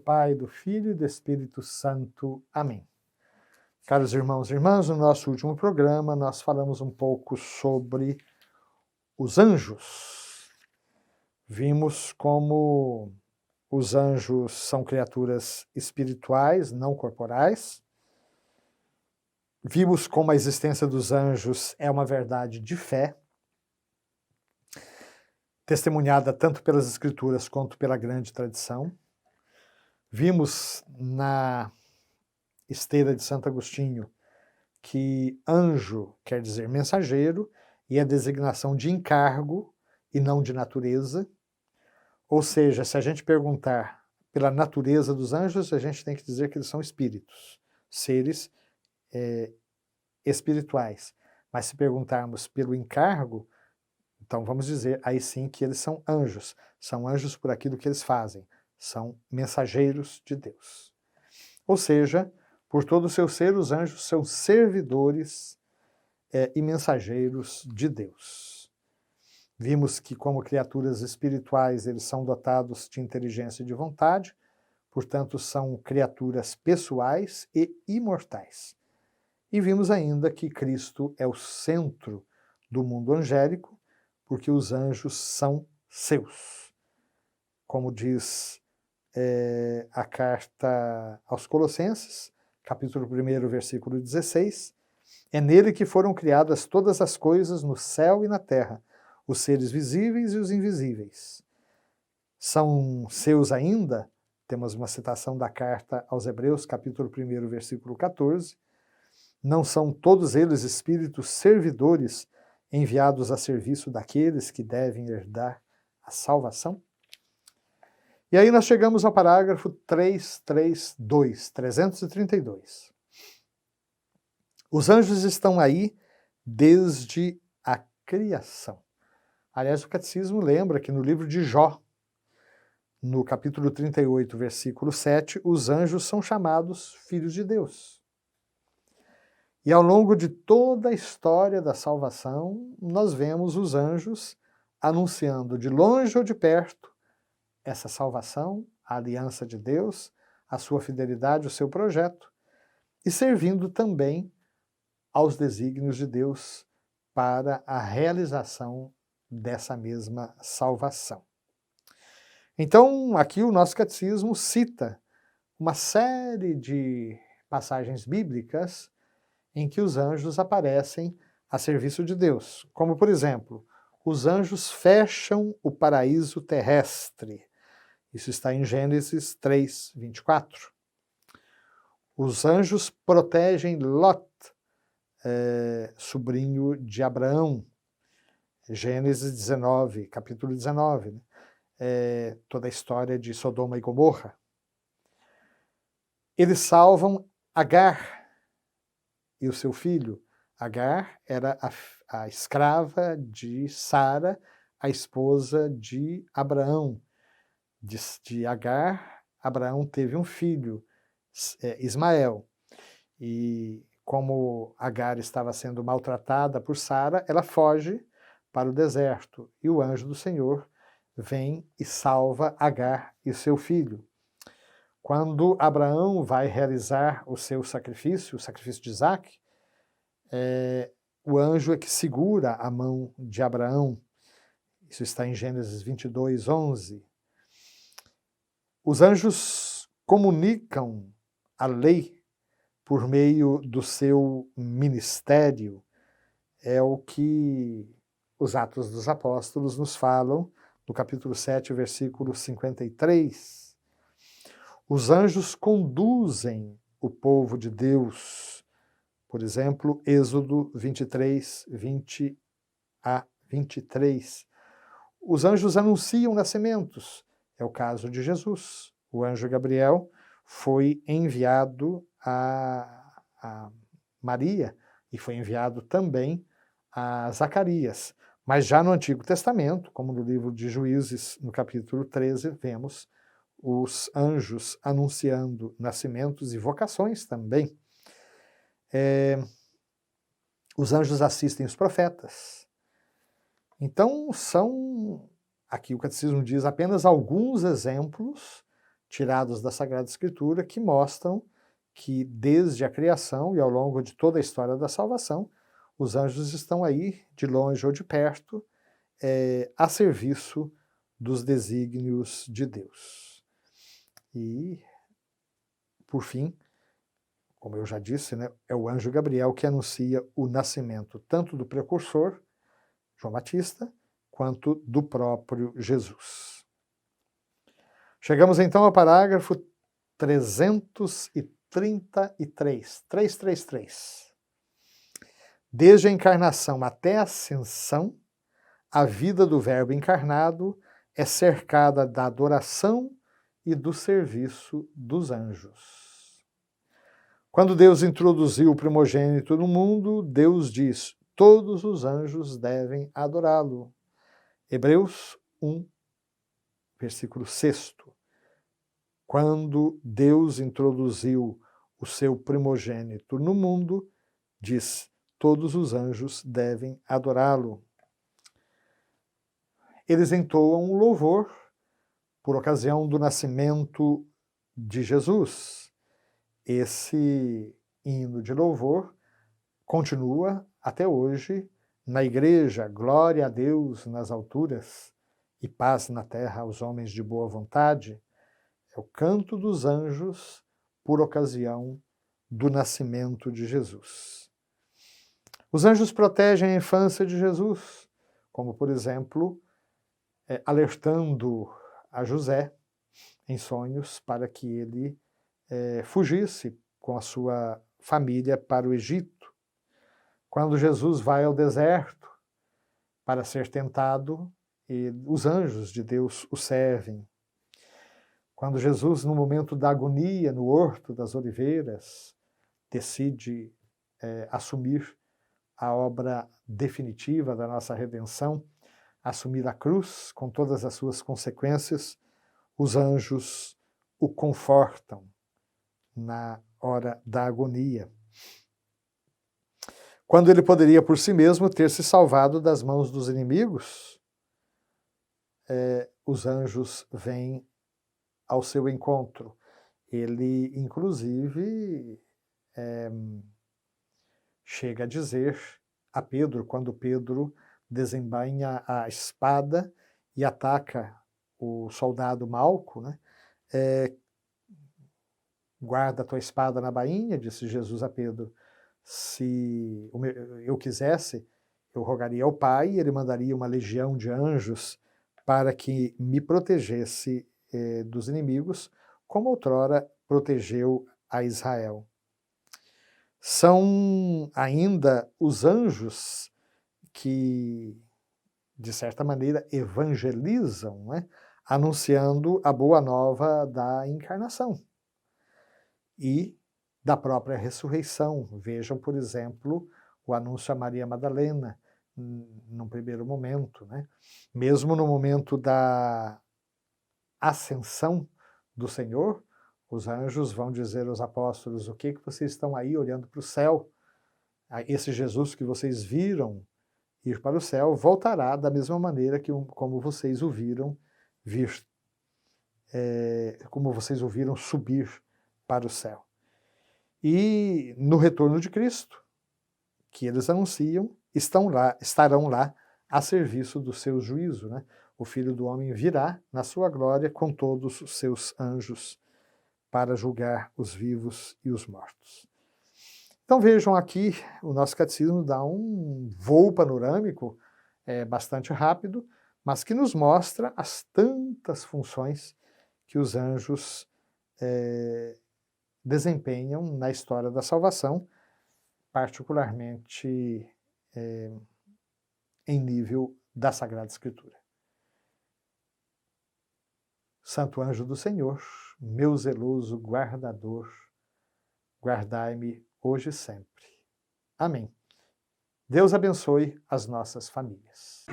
Pai, do Filho e do Espírito Santo. Amém. Caros irmãos e irmãs, no nosso último programa nós falamos um pouco sobre os anjos. Vimos como os anjos são criaturas espirituais, não corporais. Vimos como a existência dos anjos é uma verdade de fé, testemunhada tanto pelas Escrituras quanto pela grande tradição. Vimos na esteira de Santo Agostinho que anjo quer dizer mensageiro e é designação de encargo e não de natureza. Ou seja, se a gente perguntar pela natureza dos anjos, a gente tem que dizer que eles são espíritos, seres espirituais. Mas se perguntarmos pelo encargo, então vamos dizer aí sim que eles são anjos. São anjos por aquilo que eles fazem. São mensageiros de Deus. Ou seja, por todo o seu ser, os anjos são servidores e mensageiros de Deus. Vimos que, como criaturas espirituais, eles são dotados de inteligência e de vontade, portanto, são criaturas pessoais e imortais. E vimos ainda que Cristo é o centro do mundo angélico, porque os anjos são seus. Como diz a carta aos Colossenses, capítulo 1, versículo 16, é nele que foram criadas todas as coisas no céu e na terra, os seres visíveis e os invisíveis. São seus ainda, temos uma citação da carta aos Hebreus, capítulo 1, versículo 14, não são todos eles espíritos servidores enviados a serviço daqueles que devem herdar a salvação? E aí nós chegamos ao parágrafo 332. Os anjos estão aí desde a criação. Aliás, o Catecismo lembra que no livro de Jó, no capítulo 38, versículo 7, os anjos são chamados filhos de Deus. E ao longo de toda a história da salvação, nós vemos os anjos anunciando de longe ou de perto essa salvação, a aliança de Deus, a sua fidelidade, o seu projeto, e servindo também aos desígnios de Deus para a realização dessa mesma salvação. Então, aqui o nosso catecismo cita uma série de passagens bíblicas em que os anjos aparecem a serviço de Deus, como, por exemplo, os anjos fecham o paraíso terrestre. Isso está em Gênesis 3, 24. Os anjos protegem Lot, sobrinho de Abraão. Gênesis 19, capítulo 19. Né? Toda a história de Sodoma e Gomorra. Eles salvam Agar e o seu filho. Agar era a escrava de Sara, a esposa de Abraão. De Agar, Abraão teve um filho, Ismael. E como Agar estava sendo maltratada por Sara, ela foge para o deserto. E o anjo do Senhor vem e salva Agar e seu filho. Quando Abraão vai realizar o seu sacrifício, o sacrifício de Isaque, o anjo é que segura a mão de Abraão. Isso está em Gênesis 22, 11. Os anjos comunicam a lei por meio do seu ministério. É o que os Atos dos Apóstolos nos falam, no capítulo 7, versículo 53. Os anjos conduzem o povo de Deus. Por exemplo, Êxodo 23, 20 a 23. Os anjos anunciam nascimentos. É o caso de Jesus. O anjo Gabriel foi enviado a Maria e foi enviado também a Zacarias. Mas já no Antigo Testamento, como no livro de Juízes, no capítulo 13, vemos os anjos anunciando nascimentos e vocações também. Os anjos assistem os profetas. Então, são, aqui o Catecismo diz, apenas alguns exemplos tirados da Sagrada Escritura que mostram que desde a criação e ao longo de toda a história da salvação, os anjos estão aí, de longe ou de perto, a serviço dos desígnios de Deus. E, por fim, como eu já disse, né, é o anjo Gabriel que anuncia o nascimento tanto do precursor, João Batista, quanto do próprio Jesus. Chegamos então ao parágrafo 333. Desde a encarnação até a ascensão, a vida do Verbo encarnado é cercada da adoração e do serviço dos anjos. Quando Deus introduziu o primogênito no mundo, Deus diz: todos os anjos devem adorá-lo. Hebreus 1, versículo 6. Quando Deus introduziu o seu primogênito no mundo, diz: todos os anjos devem adorá-lo. Eles entoam um louvor por ocasião do nascimento de Jesus. Esse hino de louvor continua até hoje na igreja: glória a Deus nas alturas e paz na terra aos homens de boa vontade. É o canto dos anjos por ocasião do nascimento de Jesus. Os anjos protegem a infância de Jesus, como, por exemplo, alertando a José em sonhos para que ele fugisse com a sua família para o Egito. Quando Jesus vai ao deserto para ser tentado, os anjos de Deus o servem. Quando Jesus, no momento da agonia, no Horto das Oliveiras, decide assumir a obra definitiva da nossa redenção, assumir a cruz com todas as suas consequências, os anjos o confortam na hora da agonia. Quando ele poderia por si mesmo ter se salvado das mãos dos inimigos, os anjos vêm ao seu encontro. Ele, inclusive, chega a dizer a Pedro, quando Pedro desembainha a espada e ataca o soldado Malco, né? Guarda a tua espada na bainha, disse Jesus a Pedro. Se eu quisesse, eu rogaria ao Pai e ele mandaria uma legião de anjos para que me protegesse dos inimigos, como outrora protegeu a Israel. São ainda os anjos que, de certa maneira, evangelizam, né? Anunciando a boa nova da encarnação e da própria ressurreição. Vejam, por exemplo, o anúncio a Maria Madalena, num primeiro momento, né? Mesmo no momento da ascensão do Senhor, os anjos vão dizer aos apóstolos: o que vocês estão aí olhando para o céu? Esse Jesus que vocês viram ir para o céu voltará da mesma maneira como vocês o viram vir, como vocês o viram subir para o céu. E no retorno de Cristo, que eles anunciam, estarão lá a serviço do seu juízo, né? O Filho do Homem virá na sua glória com todos os seus anjos para julgar os vivos e os mortos. Então vejam aqui, o nosso catecismo dá um voo panorâmico bastante rápido, mas que nos mostra as tantas funções que os anjos desempenham na história da salvação, particularmente em nível da Sagrada Escritura. Santo anjo do Senhor, meu zeloso guardador, guardai-me hoje e sempre. Amém. Deus abençoe as nossas famílias.